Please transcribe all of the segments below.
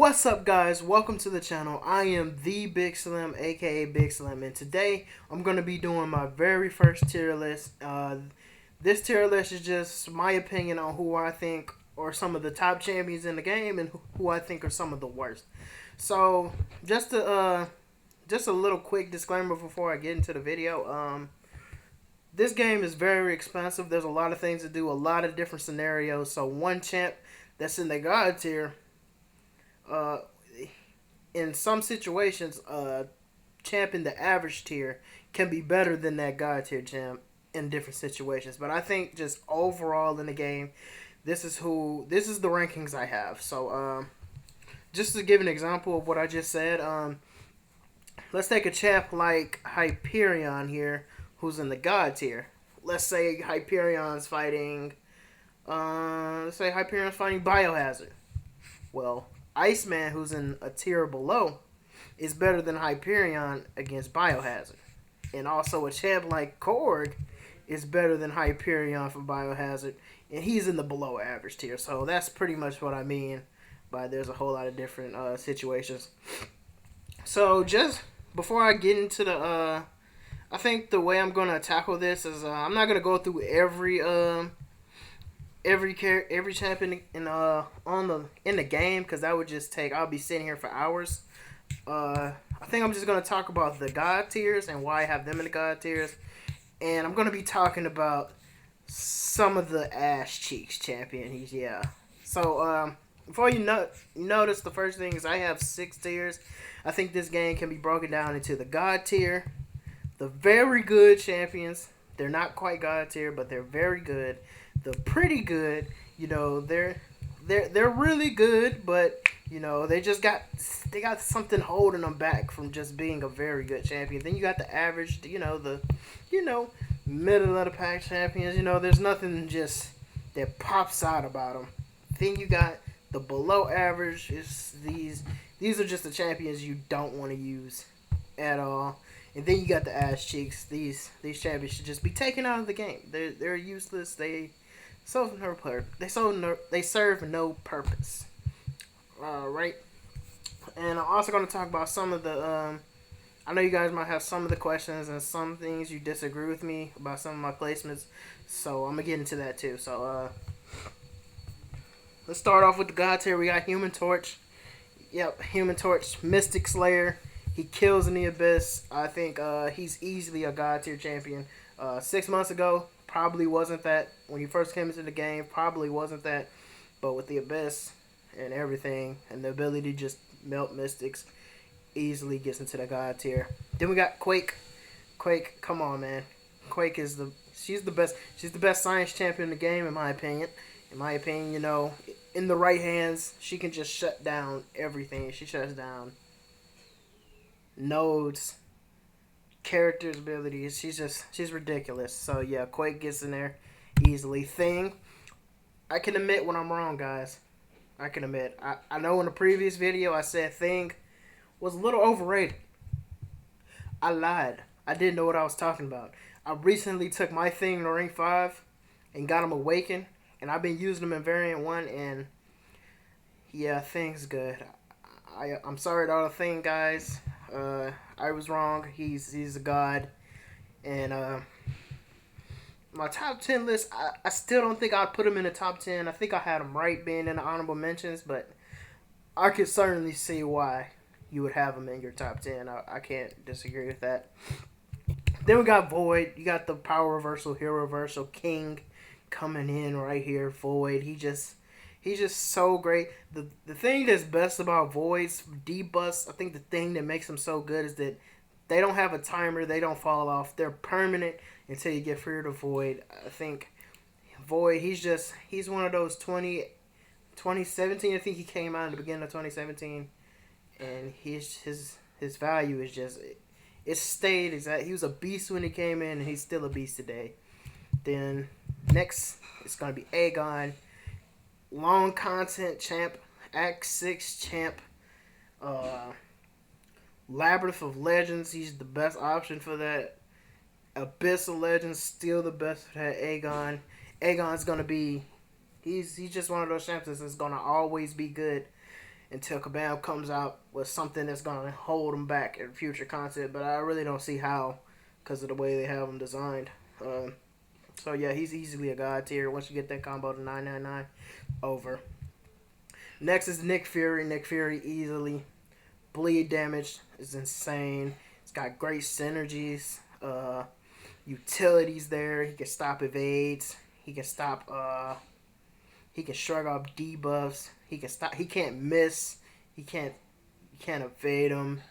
What's up, guys? Welcome to the channel. I am the Big Slim, aka Big Slim, and today I'm going to be doing my very first tier list. This tier list is just my opinion on who I think are some of the top champions in the game and who I think are some of the worst. So, just a little quick disclaimer before I get into the video. This game is very expensive. There's a lot of things to do, a lot of different scenarios. So, one champ that's in the God tier. Uh, in some situations, champ in the average tier can be better than that God tier champ in different situations. But I think just overall in the game, this is the rankings I have. So just to give an example of what I just said, let's take a champ like Hyperion here, who's in the God tier. Let's say Hyperion's fighting. Let's say Hyperion's fighting Biohazard. Well, Iceman, who's in a tier below, is better than Hyperion against Biohazard. And also a champ like Korg is better than Hyperion for Biohazard. And he's in the below average tier. So that's pretty much what I mean by there's a whole lot of different situations. So just before I get into I think the way I'm going to tackle this is I'm not going to go through every champion in the game, because that would just take, I'll be sitting here for hours. I think I'm just gonna talk about the God tiers and why I have them in the God tiers, and I'm gonna be talking about some of the ass cheeks champions. Yeah. So before notice, the first thing is I have 6 tiers. I think this game can be broken down into the God tier, the very good champions. They're not quite God tier, but they're very good. The pretty good, they're really good, but they got something holding them back from just being a very good champion. Then you got the average, the middle of the pack champions. There's nothing just that pops out about them. Then you got the below average. These are just the champions you don't want to use at all. And then you got the ass cheeks. These champions should just be taken out of the game. They're useless. They serve no purpose. Right. And I'm also going to talk about some of the. I know you guys might have some of the questions and some things you disagree with me about some of my placements. So I'm gonna get into that too. So let's start off with the God tier. We got Human Torch. Yep, Human Torch, Mystic Slayer. He kills in the Abyss. I think he's easily a God tier champion. 6 months ago, probably wasn't that. When he first came into the game, probably wasn't that. But with the Abyss and everything, and the ability to just melt Mystics, easily gets into the God tier. Then we got Quake. Quake, come on, man. Quake is she's the best. She's the best science champion in the game, in my opinion. In my opinion, in the right hands, she can just shut down everything. She shuts down nodes, characters, abilities. She's ridiculous. So yeah, Quake gets in there easily. Thing, I can admit when I'm wrong, guys. I can admit. I know in the previous video I said Thing was a little overrated. I lied. I didn't know what I was talking about. I recently took my Thing to rank 5 and got him Awakened, and I've been using him in Variant 1, and yeah, Thing's good. I'm sorry to all the Thing guys. I was wrong. He's a god. And my top 10 list, I still don't think I'd put him in the top 10. I think I had him right being in the honorable mentions, but I could certainly see why you would have him in your top 10. I can't disagree with that. Then we got Void. You got the Power Reversal, Hero Reversal, King coming in right here. Void. He's just so great. The thing that's best about Void's debuffs, I think the thing that makes them so good is that they don't have a timer. They don't fall off. They're permanent until you get free of the Void. I think Void, he's one of those 2017, I think he came out in the beginning of 2017, and his value is just, it stayed exact. He was a beast when he came in, and he's still a beast today. Then next, it's going to be Aegon. Long content champ, Act 6 champ, Labyrinth of Legends, he's the best option for that. Abyss of Legends, still the best for that. Aegon's gonna be, he's just one of those champions that's gonna always be good until Kabam comes out with something that's gonna hold him back in future content. But I really don't see how, because of the way they have him designed. So yeah, he's easily a god tier. Once you get that combo to 999, over. Next is Nick Fury. Nick Fury easily bleed damage is insane. It's got great synergies. Utilities there. He can stop evades. He can stop. He can shrug off debuffs. He can stop. He can't miss. He can't. You can't evade him.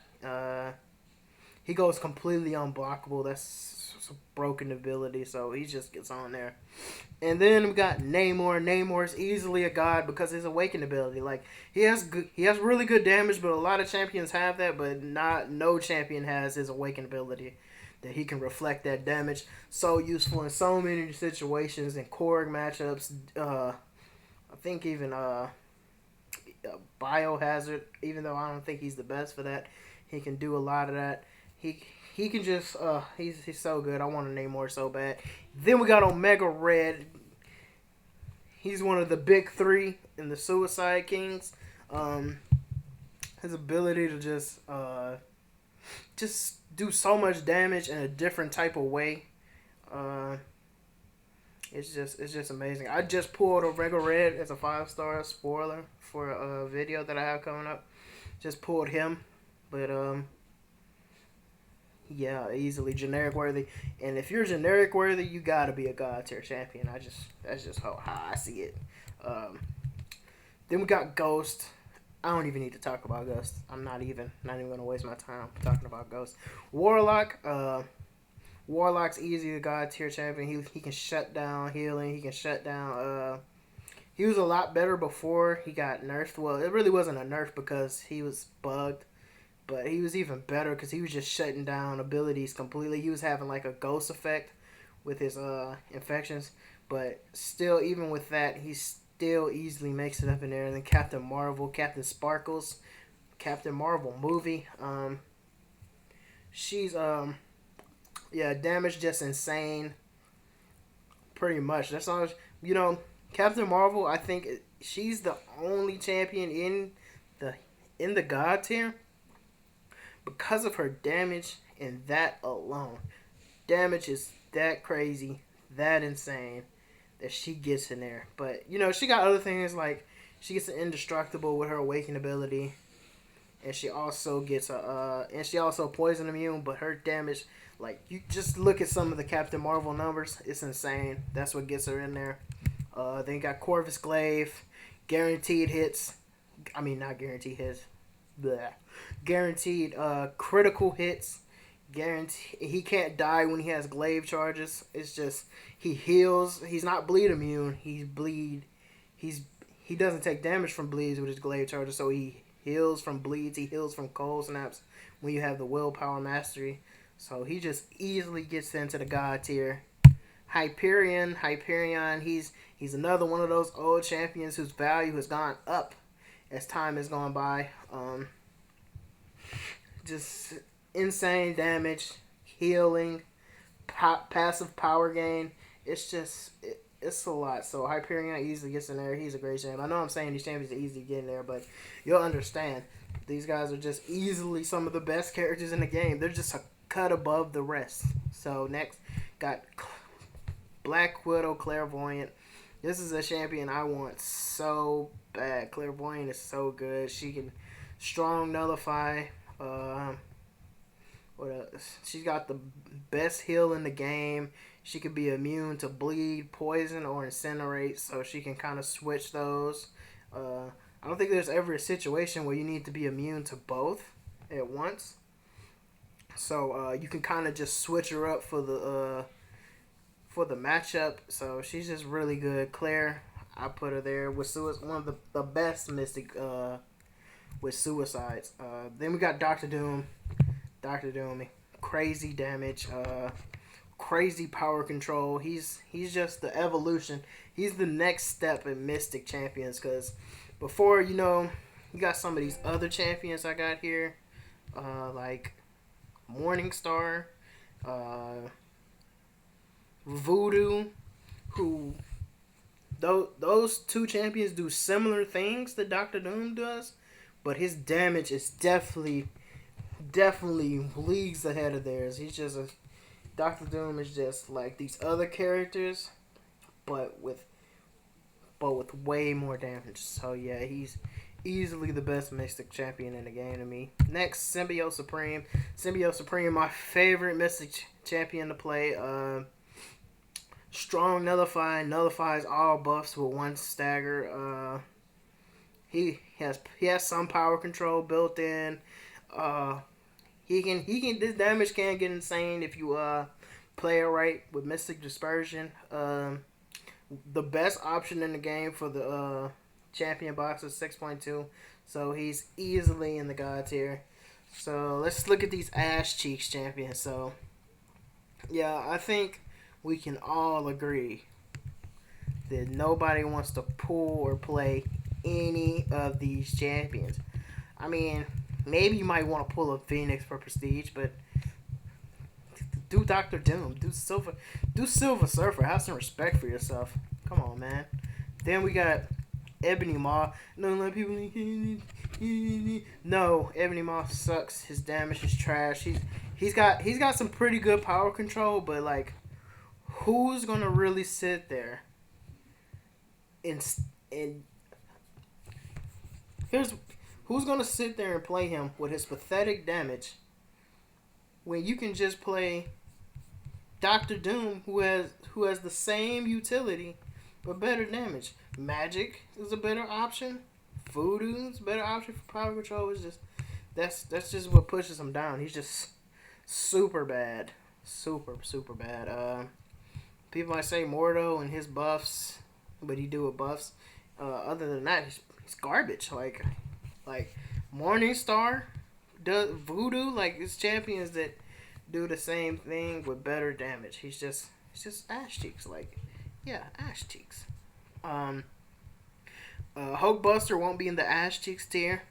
He goes completely unblockable. That's a broken ability, so he just gets on there. And then we got Namor. Namor's easily a god because his awakened ability. Like he has really good damage, but a lot of champions have that, but no champion has his awakened ability that he can reflect that damage. So useful in so many situations in Korg matchups. I think even Biohazard, even though I don't think he's the best for that, he can do a lot of that. He can just he's so good. I want to name more so bad. Then we got Omega Red. He's one of the big three in the Suicide Kings. His ability to just do so much damage in a different type of way. It's just amazing. I just pulled Omega Red as a 5-star spoiler for a video that I have coming up. Just pulled him, but yeah, easily generic worthy. And if you're generic worthy, you gotta be a god tier champion. That's just how I see it. Then we got Ghost. I don't even need to talk about Ghost. I'm not even gonna waste my time talking about Ghost. Warlock. Warlock's easy a god tier champion. He can shut down healing. He can shut down. He was a lot better before he got nerfed. Well, it really wasn't a nerf because he was bugged. But he was even better because he was just shutting down abilities completely. He was having like a ghost effect with his infections. But still, even with that, he still easily makes it up in there. And then Captain Marvel, Captain Sparkles, Captain Marvel movie. She's damage just insane. Pretty much. That's all. Captain Marvel. I think she's the only champion in the god tier. Because of her damage and that alone. Damage is that crazy, that insane, that she gets in there. But, she got other things like she gets an indestructible with her awakened ability. And she also gets poison immune, but her damage, like, you just look at some of the Captain Marvel numbers, it's insane. That's what gets her in there. Then you got Corvus Glaive, guaranteed hits. I mean, not guaranteed hits. Bleh. Guaranteed critical hits. He can't die when he has glaive charges. It's just he heals. He's not bleed immune. He doesn't take damage from bleeds with his glaive charges, so he heals from bleeds. He heals from cold snaps when you have the willpower mastery. So he just easily gets into the god tier. Hyperion, he's another one of those old champions whose value has gone up as time has gone by. Just insane damage, healing, passive power gain. It's a lot. So Hyperion easily gets in there. He's a great champion. I know I'm saying these champions are easy to get in there, but you'll understand. These guys are just easily some of the best characters in the game. They're just a cut above the rest. So next, got Black Widow Clairvoyant. This is a champion I want so bad. Clairvoyant is so good. She can strong nullify. What else? She's got the best heal in the game. She could be immune to bleed, poison, or incinerate, so she can kind of switch those. I don't think there's ever a situation where you need to be immune to both at once. So you can kind of just switch her up for the matchup. So she's just really good. Claire, I put her there with one of the best Mystic with suicides. Then we got Doctor Doom. Doctor Doom, crazy damage, crazy power control. He's just the evolution. He's the next step in Mystic champions. Because before, you got some of these other champions I got here, like Morningstar, Voodoo, who those two champions do similar things that Doctor Doom does, but his damage is definitely leagues ahead of theirs. He's just a Doctor Doom is just like these other characters, but with way more damage. So yeah, he's easily the best Mystic champion in the game to me. Next, Symbiote Supreme. Symbiote Supreme, my favorite Mystic champion to play. Strong nullifies all buffs with one stagger. He has some power control built in. Uh, he can this damage can get insane if you play it right with Mystic Dispersion. The best option in the game for the champion box is 6.2, so he's easily in the god tier. So let's look at these ass cheeks champions. So yeah, I think we can all agree that nobody wants to pull or play any of these champions. I mean, maybe you might want to pull a Phoenix for prestige, but do Doctor Doom, do Silver Surfer. Have some respect for yourself. Come on, man. Then we got Ebony Maw. No, let people. No, Ebony Maw sucks. His damage is trash. He's got some pretty good power control, but like, who's gonna really sit there and and here's who's gonna sit there and play him with his pathetic damage when you can just play Doctor Doom, who has the same utility but better damage. Magic is a better option. Voodoo is a better option for power control. It's just that's just what pushes him down. He's just super bad, super bad. People might say Mordo and his buffs, but he do with buffs. Other than that, he's garbage. Like Morningstar does Voodoo. Like it's champions that do the same thing with better damage. It's just ass cheeks. Like yeah, ass cheeks. Um, Hulkbuster won't be in the ass cheeks tier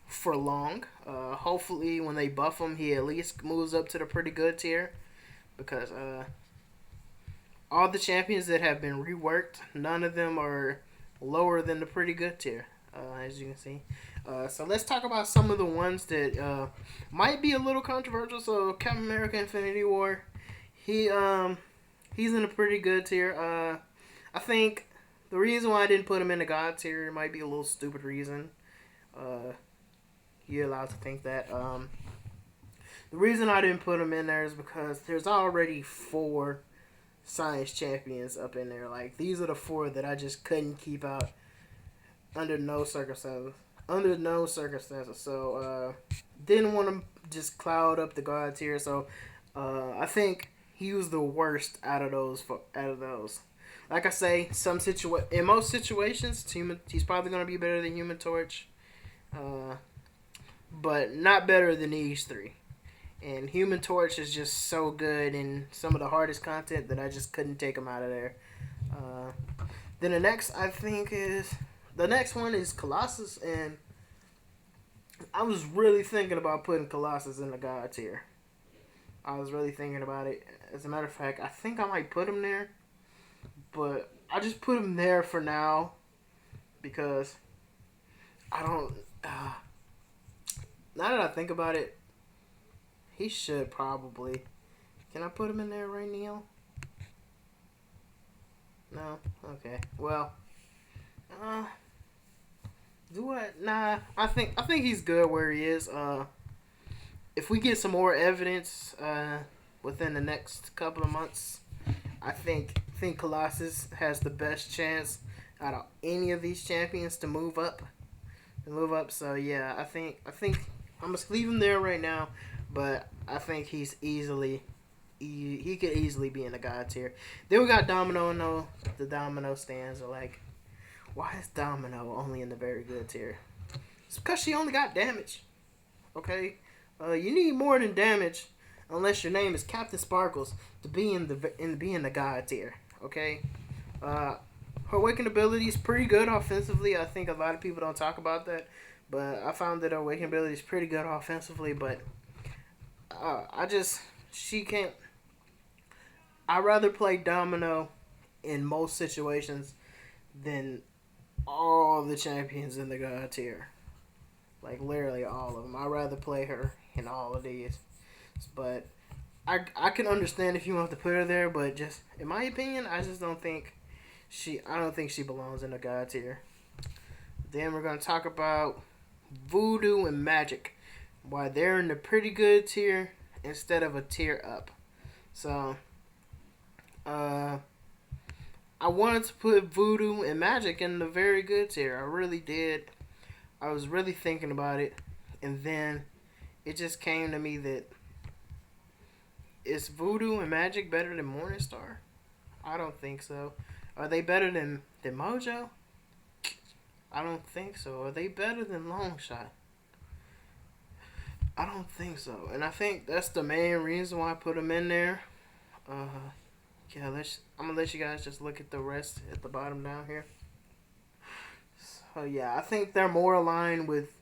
for long. Hopefully, when they buff him, he at least moves up to the pretty good tier because all the champions that have been reworked, none of them are lower than the pretty good tier, as you can see. So let's talk about some of the ones that might be a little controversial. So Captain America: Infinity War, he he's in a pretty good tier. I think the reason why I didn't put him in the God tier might be a little stupid reason. You're allowed to think that. The reason I didn't put him in there is because there's already 4 science champions up in there. Like these are the 4 that I just couldn't keep out under no circumstances. Under no circumstances. So didn't want to just cloud up the God tier. So I think he was the worst out of those. Like I say, in most situations, he's probably gonna be better than Human Torch, but not better than these 3. And Human Torch is just so good in some of the hardest content that I just couldn't take him out of there. Then the next one is Colossus, and I was really thinking about putting Colossus in the God tier. I was really thinking about it. As a matter of fact, I think I might put him there, but I just put him there for now because I don't. Now that I think about it, he should probably. Can I put him in there right now? No. Okay. Well. Do I? Nah. I think he's good where he is. If we get some more evidence, within the next couple of months, I think Colossus has the best chance out of any of these champions to move up. So yeah, I think I'm gonna leave him there right now, but I think he could easily be in the God tier. Then we got Domino. No, the Domino stands are like, why is Domino only in the very good tier? It's because she only got damage. Okay, you need more than damage, unless your name is Captain Sparkles to be in the God tier. Okay, her awakened ability is pretty good offensively. I think a lot of people don't talk about that, but I found that her awakened ability is pretty good offensively. But she can't. I'd rather play Domino in most situations than all the champions in the God tier. Like literally all of them. I'd rather play her in all of these. But I can understand if you want to put her there, but just in my opinion, I just don't think I don't think she belongs in the god tier. Then we're gonna talk about voodoo and magic, why they're in the pretty good tier instead of a tier up. So, uh, I wanted to put voodoo and magic in the very good tier. I really did. I was really thinking about it, and then it just came to me that is voodoo and magic better than Morningstar? I don't think so. Are they better than Mojo? I don't think so. Are they better than Longshot? I don't think so. And I think that's the main reason why I put them in there. Uh, yeah, I'm gonna let you guys just look at the rest at the bottom down here. So yeah, I think they're more aligned with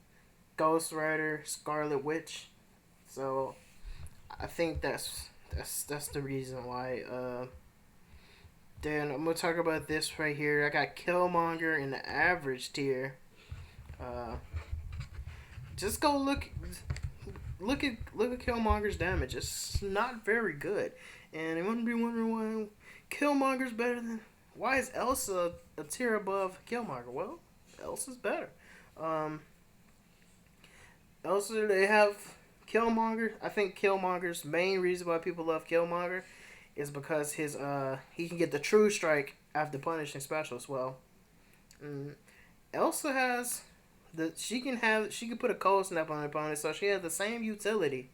Ghost Rider, Scarlet Witch. So I think that's the reason why. Then I'm gonna talk about this right here. I got Killmonger in the average tier. Uh, just go look at Killmonger's damage. It's not very good, and you wouldn't be wondering why Killmonger's better than. Why is Elsa a tier above Killmonger? Well, Elsa's better. Um, Elsa, they have Killmonger. I think Killmonger's main reason why people love Killmonger is because he can get the true strike after punishing special as well. Mm, Elsa has she can put a cold snap on her opponent, so she has the same utility.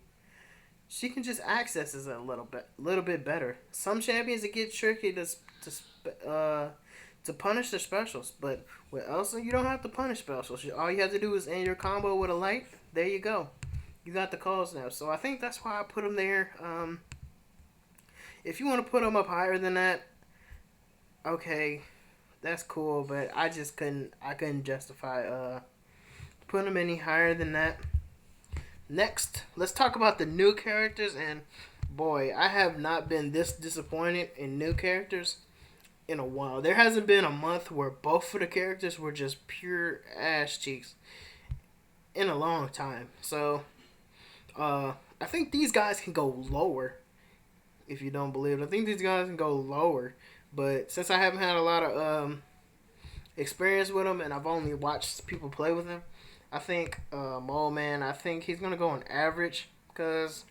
She can just access it little bit better. Some champions it get tricky to punish their specials, but with Elsa you don't have to punish specials. All you have to do is end your combo with a light. There you go. You got the cold snap. So I think that's why I put them there. If you want to put them up higher than that, okay, that's cool. But I just couldn't. I couldn't justify putting them any higher than that. Next, let's talk about the new characters. And boy, I have not been this disappointed in new characters in a while. There hasn't been a month where both of the characters were just pure ass cheeks in a long time. So, I think these guys can go lower. If you don't believe it, I think these guys can go lower. But since I haven't had a lot of experience with them, and I've only watched people play with them, I think Mole Man. I think he's gonna go on average because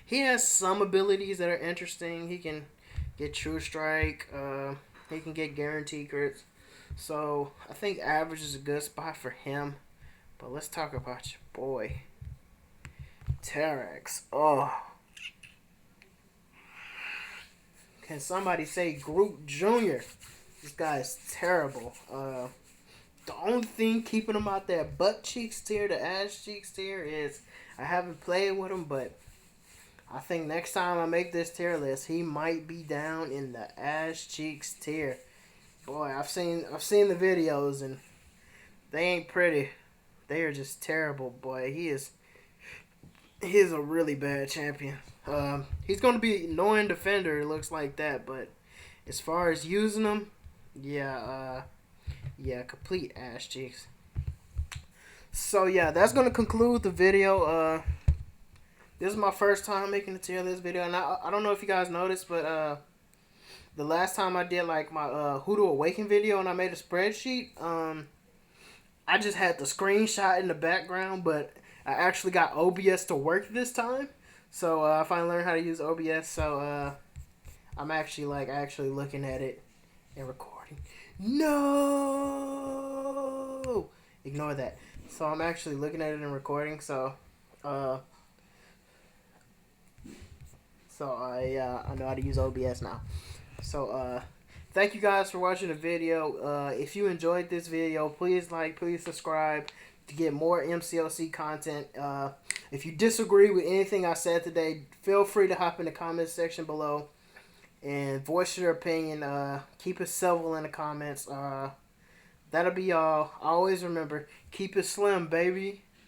he has some abilities that are interesting. He can get True Strike. He can get guaranteed crits. So I think average is a good spot for him. But let's talk about your boy, Terex. Oh, can somebody say Groot Jr.? This guy is terrible. The only thing keeping him out there butt cheeks tier, the ass cheeks tier, is I haven't played with him, but I think next time I make this tier list, he might be down in the ass cheeks tier. Boy, I've seen the videos and they ain't pretty. They are just terrible, boy. He is a really bad champion. He's gonna be annoying defender. It looks like that, but as far as using him, yeah, complete ass cheeks. So yeah, that's gonna conclude the video. This is my first time making the tier list video, and I don't know if you guys noticed, but the last time I did like my Who to Awaken video and I made a spreadsheet, I just had the screenshot in the background, but I actually got OBS to work this time. So I finally learned how to use OBS. So I'm actually looking at it and recording. No, ignore that. So I'm actually looking at it and recording. So I know how to use OBS now. So thank you guys for watching the video. If you enjoyed this video, please subscribe to get more MCOC content. If you disagree with anything I said today, feel free to hop in the comments section below and voice your opinion. Keep it civil in the comments. That'll be all. Always remember, keep it slim, baby.